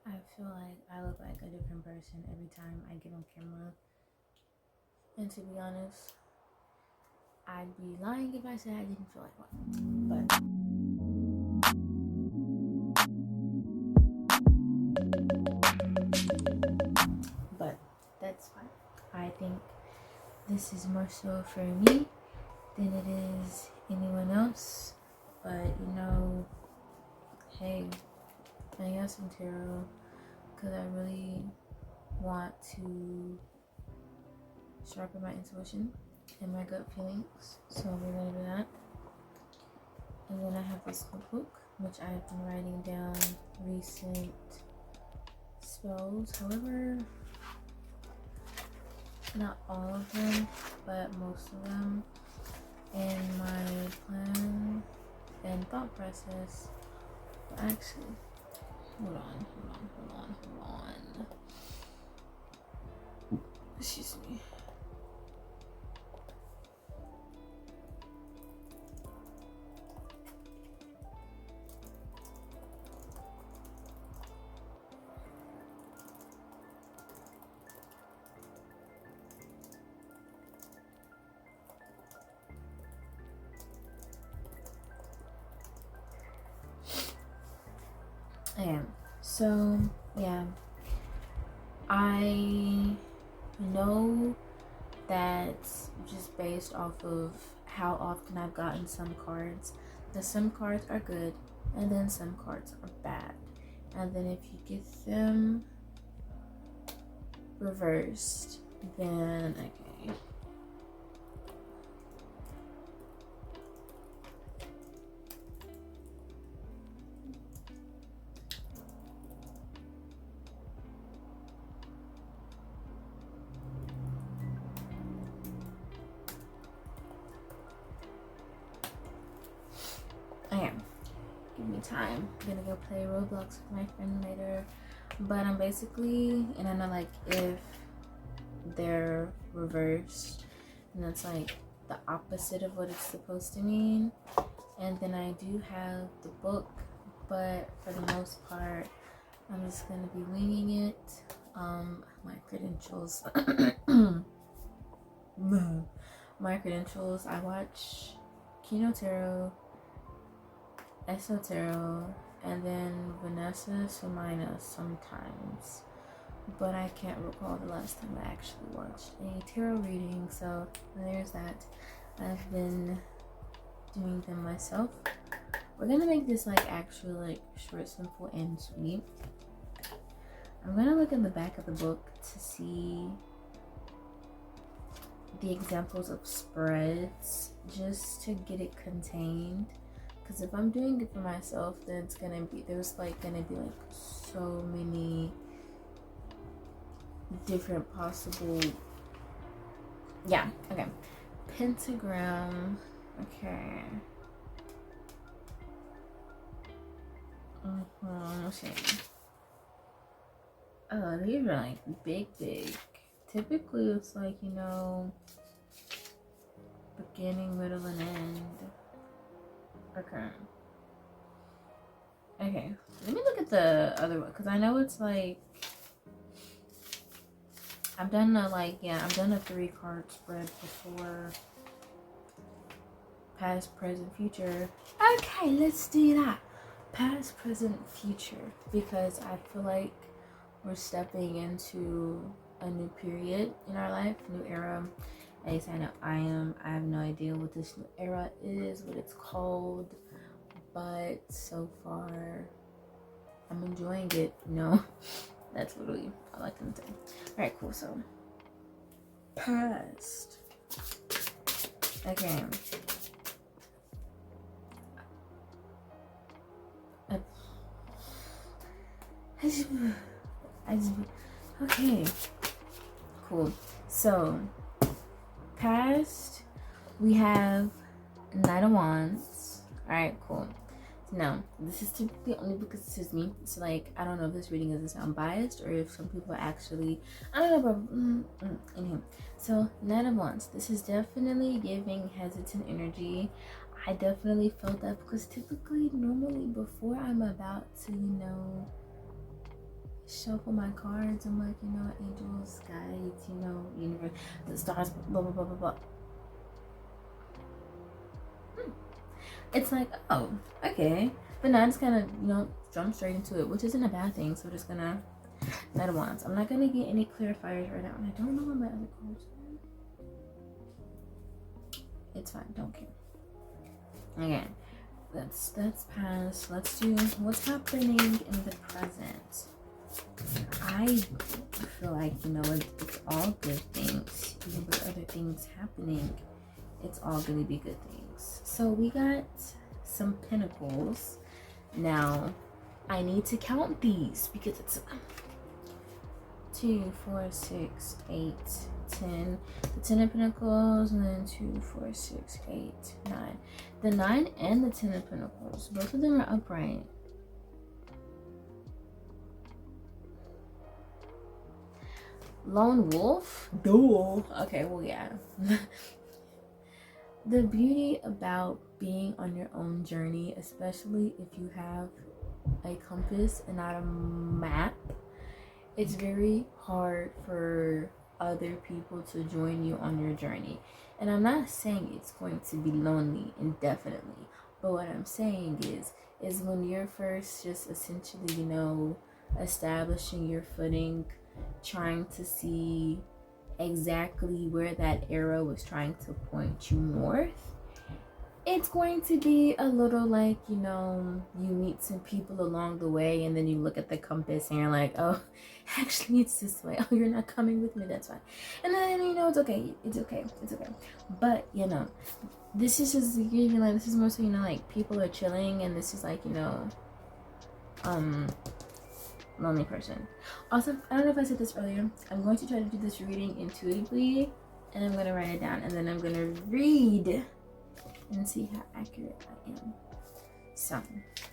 I feel like I look like a different person every time I get on camera. And to be honest, I'd be lying if I said I didn't feel like one. But that's fine. I think this is more so for me than it is anyone else. But hey, I got some tarot because I really want to sharpen my intuition and my gut feelings. So we're gonna do that. And then I have this notebook, which I've been writing down recent spells. However, not all of them, but most of them. And my plan and thought process. Actually, hold on. Excuse me. I am. So, yeah. I know that just based off of how often I've gotten some cards, that some cards are good and then some cards are bad. And then if you get them reversed, then okay. Okay, give me time. I'm gonna go play Roblox with my friend later. But I'm basically, and I know like if they're reversed, and that's like the opposite of what it's supposed to mean. And then I do have the book, but for the most part, I'm just gonna be winging it. My credentials. My credentials. I watch Kino Tarot, Esotero, and then Vanessa Sumina sometimes. But I can't recall the last time I actually watched a tarot reading, so there's that. I've been doing them myself. We're gonna make this like actually like short, simple, and sweet. I'm gonna look in the back of the book to see the examples of spreads just to get it contained, because if I'm doing it for myself, then it's gonna be gonna be like so many different possible. Yeah, okay. Pentagram. Okay. Let's see. Oh, these are like big. Typically it's like, beginning, middle, and end. Okay. Okay. Let me look at the other one, because I know it's like I've done a 3-card spread before. Past, present, future. Okay, let's do that. Past, present, future. Because I feel like we're stepping into a new period in our life, new era. At least I know I am. I have no idea what this new era is, what it's called. But so far, I'm enjoying it. That's literally all I can say. Alright, cool. So, past. Okay. Okay, cool. So, past, we have Knight of Wands. Alright, cool. So now, this is typically only because this is me. So, like, I don't know if this reading doesn't sound biased or if some people actually, I don't know, but anyway. So, Knight of Wands. This is definitely giving hesitant energy. I definitely felt that because typically, normally, before I'm about to, shuffle my cards. I'm like, angels, guides, universe, the stars, blah blah blah blah blah. It's like, oh, okay. But now I just kind of, jump straight into it, which isn't a bad thing. So we're just gonna Knight of Wands. I'm not gonna get any clarifiers right now, and I don't know what my other cards are. It's fine, don't care. Again, that's past. Let's do what's happening in the present. I feel like, it's all good things. Even with other things happening, it's all gonna be good things. So we got some pentacles. Now, I need to count these because it's 2, 4, 6, 8, 10. The 10 of Pentacles, and then 2, 4, 6, 8, 9. The 9 and the 10 of Pentacles, both of them are upright. Lone Wolf? Duel. Okay, well, yeah. The beauty about being on your own journey, especially if you have a compass and not a map, it's very hard for other people to join you on your journey. And I'm not saying it's going to be lonely indefinitely, but what I'm saying is when you're first just essentially, establishing your footing, trying to see exactly where that arrow is trying to point you north, it's going to be a little like, you meet some people along the way, and then you look at the compass and you're like, oh, actually it's this way. Oh, you're not coming with me, that's fine. And then, it's okay. But, this is just, this is more so, like, people are chilling, and this is like, lonely person. Also, I don't know if I said this earlier, I'm going to try to do this reading intuitively, and I'm going to write it down, and then I'm going to read and see how accurate I am. So,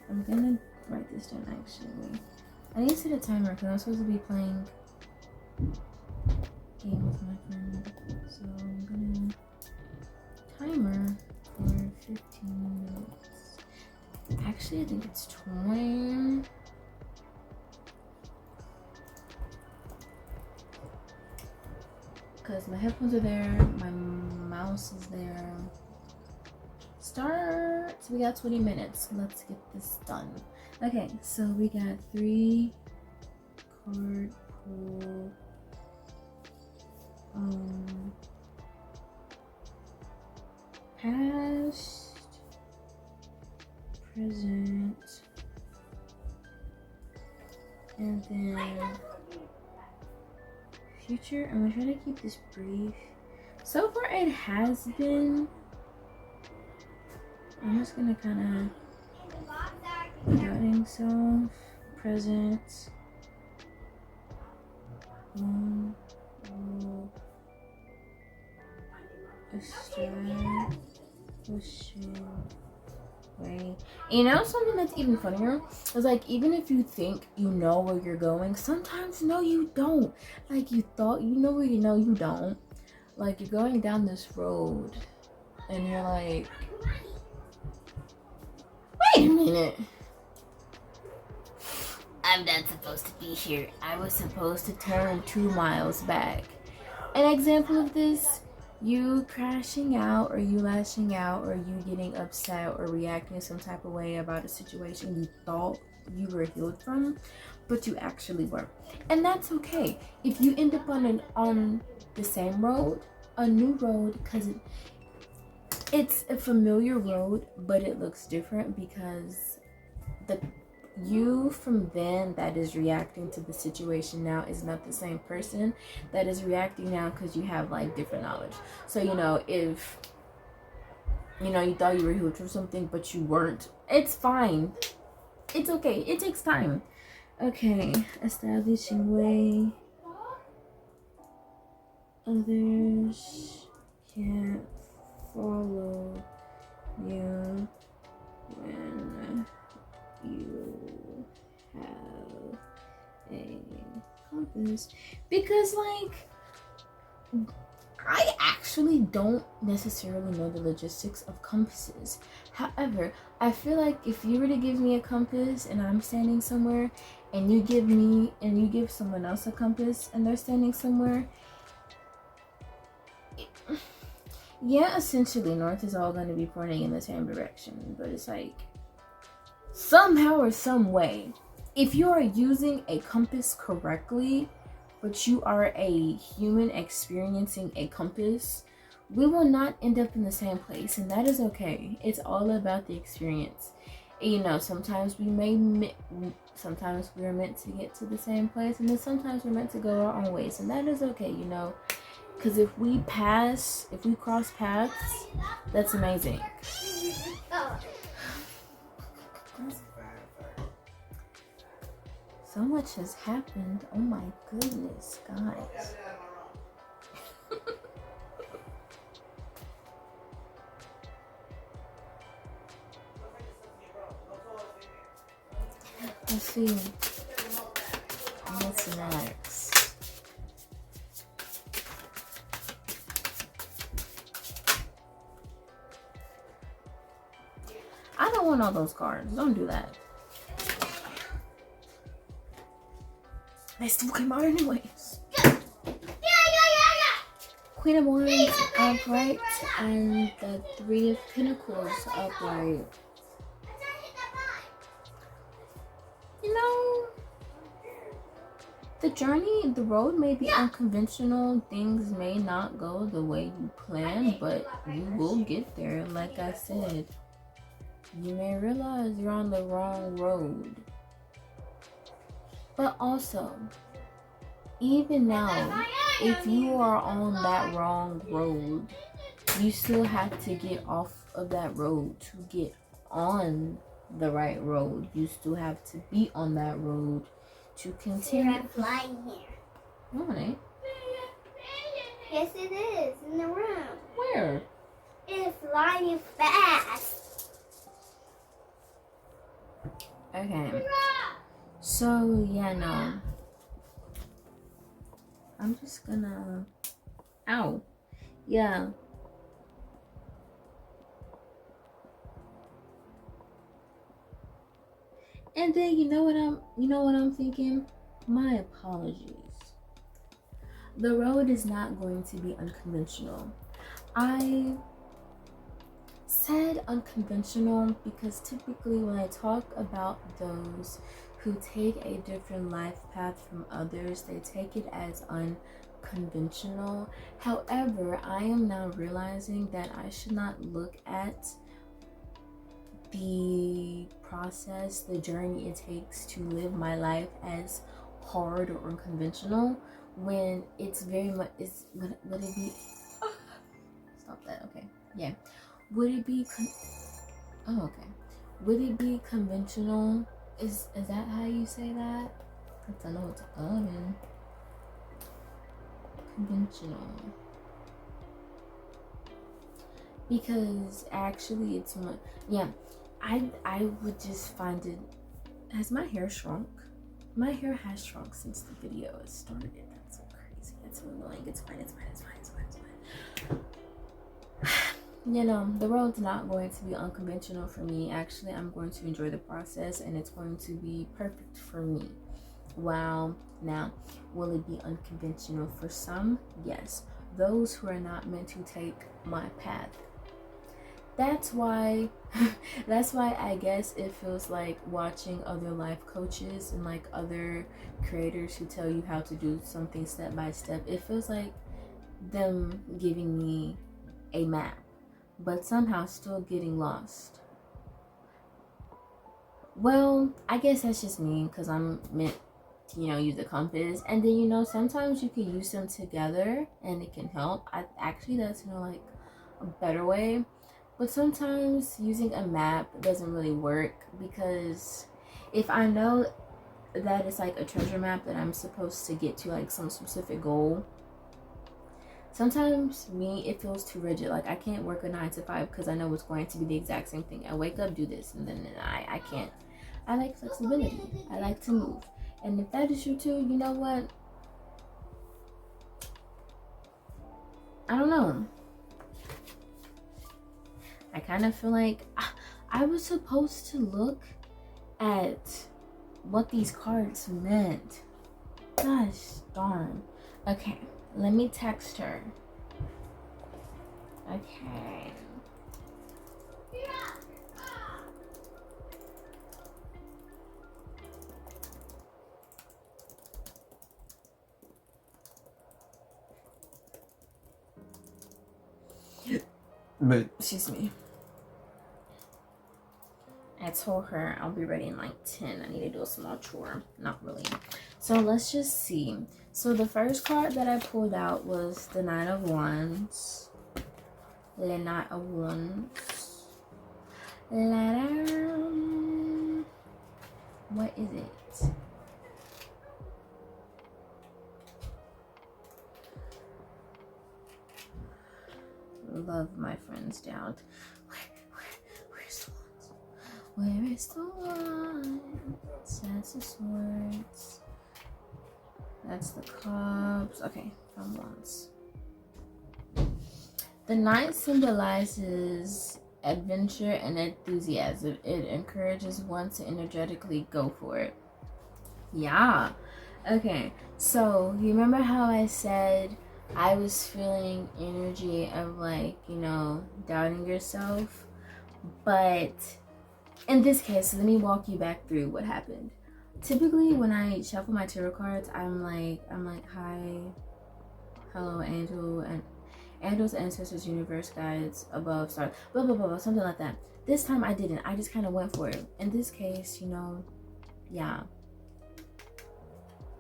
I'm going to write this down actually. I need to set a timer because I'm supposed to be playing a game with my friend. So, I'm going to timer for 15 minutes. Actually, I think it's 20. Because my headphones are there, my mouse is there. Start. So we got 20 minutes. Let's get this done. Okay, so we got 3 card pull. Past, present, and then future. I'm gonna try to keep this brief. So far it has been. I'm just gonna kind of guiding self, present, one, roll, establishing way. Something that's even funnier is like, even if you think you know where you're going, sometimes no you don't. Like, you thought you know where you don't. Like, you're going down this road and you're like, wait a minute, I'm not supposed to be here. I was supposed to turn 2 miles back. An example of this: you crashing out, or you lashing out, or you getting upset or reacting some type of way about a situation you thought you were healed from, but you actually were. And that's okay. If you end up on the same road, a new road, because it's a familiar road, but it looks different because the you from then that is reacting to the situation now is not the same person that is reacting now, because you have like different knowledge. So if you thought you were healed from something but you weren't, it's fine, it's okay, it takes time. Okay, establishing way. Others can't follow you when you have a compass, because I actually don't necessarily know the logistics of compasses. However, I feel like if you were to give me a compass and I'm standing somewhere and you give someone else a compass and they're standing somewhere, yeah, essentially north is all going to be pointing in the same direction, but it's like somehow or some way, if you are using a compass correctly, but you are a human experiencing a compass, we will not end up in the same place, and that is okay. It's all about the experience. You know, sometimes we are meant to get to the same place, and then sometimes we're meant to go our own ways, and that is okay, you know, because if we cross paths, that's amazing. So much has happened. Oh my goodness, guys. Let's see. What's next? I don't want all those cards. Don't do that. They still came out anyways. Queen of Wands upright and the Three of Pentacles upright. You know, the road may be unconventional. Things may not go the way you plan, but you will get there. Like I said, you may realize you're on the wrong road. But also, even now, if you are on that wrong road, you still have to get off of that road to get on the right road. You still have to be on that road to continue. You're flying here. No, it ain't. Yes, it is. In the room. Where? It's flying fast. Okay. So, yeah, no. I'm just gonna... Ow. Yeah. And then you know what I'm thinking? My apologies. The road is not going to be unconventional. I said unconventional because typically when I talk about those who take a different life path from others, they take it as unconventional. However, I am now realizing that I should not look at the process, the journey it takes to live my life as hard or unconventional, when it's very much, would it be, stop that, okay, yeah, would it be, would it be conventional, is that how you say that? I know it's conventional, because actually it's much, yeah, I would just find it. Has my hair shrunk? My hair has shrunk since the video has started. That's so crazy. That's so annoying. It's fine. You know, the road's not going to be unconventional for me. Actually, I'm going to enjoy the process and it's going to be perfect for me. Wow. Now, will it be unconventional for some? Yes. Those who are not meant to take my path. That's why I guess it feels like watching other life coaches and like other creators who tell you how to do something step by step. It feels like them giving me a map, but somehow still getting lost. Well, I guess that's just me because I'm meant to, use the compass. And then, sometimes you can use them together and it can help. That's, like a better way. But sometimes using a map doesn't really work, because if I know that it's like a treasure map that I'm supposed to get to like some specific goal, sometimes it feels too rigid. Like I can't work a 9 to 5 because I know it's going to be the exact same thing. I wake up, do this, and then I can't. I like flexibility. I like to move. And if that is you too, you know what? I don't know. I kind of feel like I was supposed to look at what these cards meant. Gosh darn. Okay, let me text her. Okay. Excuse me. I told her I'll be ready in like 10. I need to do a small chore. Not really. So let's just see. So the first card that I pulled out was the Nine of Wands. The Knight of Wands. What is it? Love my friends down. Where's the wands? Where is the wands? That's the swords. That's the cups. Okay, from wands. The knight symbolizes adventure and enthusiasm. It encourages one to energetically go for it. Yeah. Okay, so you remember how I said I was feeling energy of like, you know, doubting yourself? But in this case, let me walk you back through what happened. Typically when I shuffle my tarot cards, I'm like, hi, hello, angel, and angels, ancestors, universe, guides, above, stars, blah, blah, blah, blah, something like that. This time I didn't. I just kind of went for it. In this case, you know, yeah.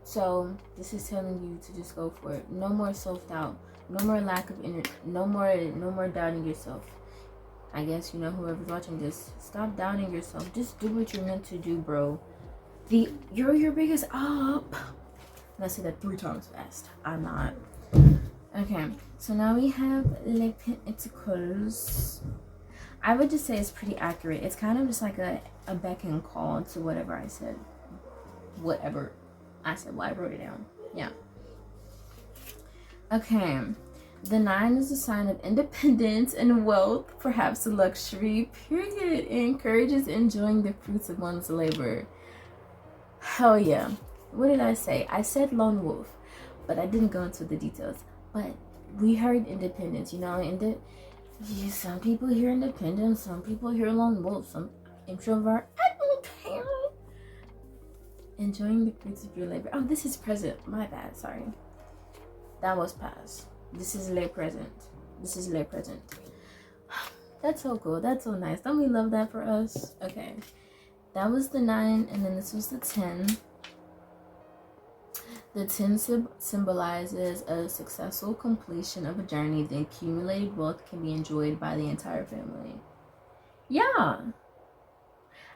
So this is telling you to just go for it. No more self-doubt. No more lack of energy. No more doubting yourself. I guess, you know, whoever's watching this, stop doubting yourself. Just do what you're meant to do, bro. You're your biggest up. And I say that 3 times fast. I'm not. Okay, so now we have Le Pentacles. I would just say it's pretty accurate. It's kind of just like a beck and call to whatever I said. Whatever I said. Well, I wrote it down. Yeah. Okay. The 9 is a sign of independence and wealth, perhaps a luxury, period. It encourages enjoying the fruits of one's labor. Hell yeah. What did I say? I said lone wolf, but I didn't go into the details. But we heard independence, you know, and some people hear independence, some people hear lone wolf, some introvert. I don't care. Enjoying the fruits of your labor. Oh, this is present. My bad. Sorry. That was past. This is late present. This is late present. That's so cool. That's so nice. Don't we love that for us? Okay. That was the 9, and then this was the 10. The 10 symbolizes a successful completion of a journey. The accumulated wealth can be enjoyed by the entire family. Yeah.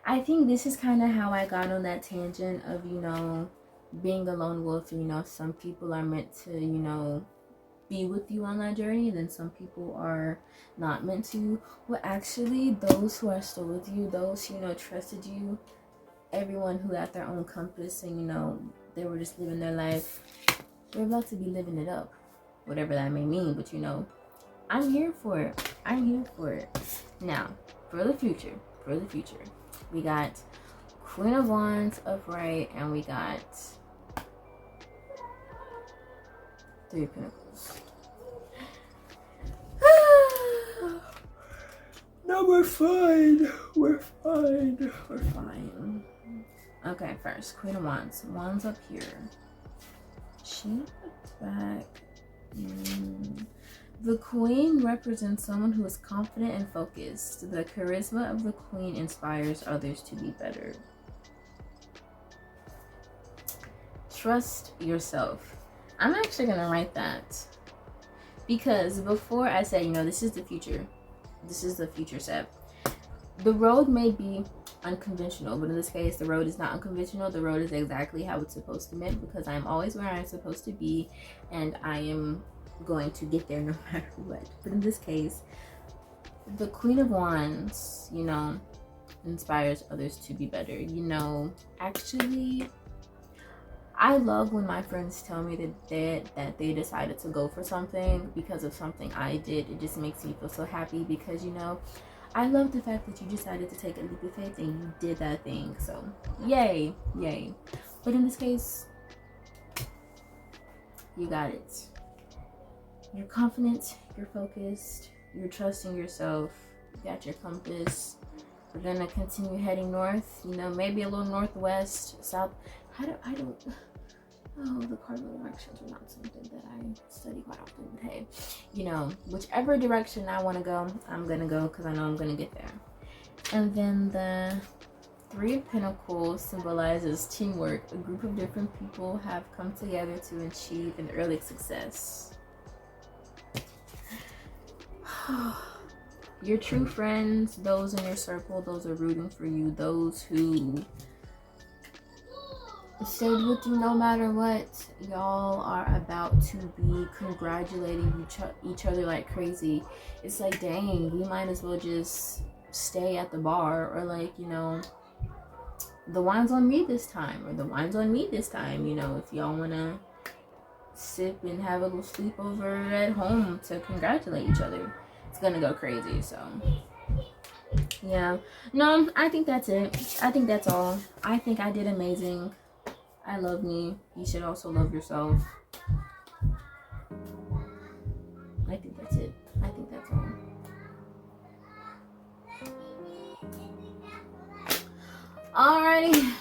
I think this is kind of how I got on that tangent of, you know, being a lone wolf. You know, some people are meant to, you know, be with you on that journey, then some people are not meant to. Well, actually, those who are still with you, those who, you know, trusted you, everyone who had their own compass and, you know, they were just living their life, they're about to be living it up, whatever that may mean. But, you know, I'm here for it. I'm here for it. Now, for the future, we got Queen of Wands upright, and we got 3 of Pentacles. No, we're fine. We're fine. We're fine. Okay, first, Queen of Wands. Wands up here. She back. The Queen represents someone who is confident and focused. The charisma of the Queen inspires others to be better. Trust yourself. I'm actually going to write that. Because before I said, you know, this is the future. This is the future step. The road may be unconventional, but in this case, the road is not unconventional. The road is exactly how it's supposed to be, because I'm always where I'm supposed to be, and I am going to get there no matter what. But in this case, the Queen of Wands, you know, inspires others to be better. You know, actually, I love when my friends tell me that they decided to go for something because of something I did. It just makes me feel so happy because, you know, I love the fact that you decided to take a leap of faith and you did that thing. So, yay, yay. But in this case, you got it. You're confident, you're focused, you're trusting yourself, you got your compass. We're gonna continue heading north, you know, maybe a little northwest, south. The cardinal directions are not something that I study quite often, but hey, you know, whichever direction I want to go, I'm gonna go because I know I'm gonna get there. And then the Three of Pentacles symbolizes teamwork. A group of different people have come together to achieve an early success. Your true friends, those in your circle, those are rooting for you, those who stayed with you no matter what. Y'all are about to be congratulating each other like crazy. It's like, dang, we might as well just stay at the bar, or like, you know, the wine's on me this time, or the wine's on me this time, you know, if y'all want to sip and have a little sleepover at home to congratulate each other. It's gonna go crazy. So yeah, no, I think that's it. I think that's all. I think I did amazing. I love me. You should also love yourself. I think that's it. I think that's all. Alrighty.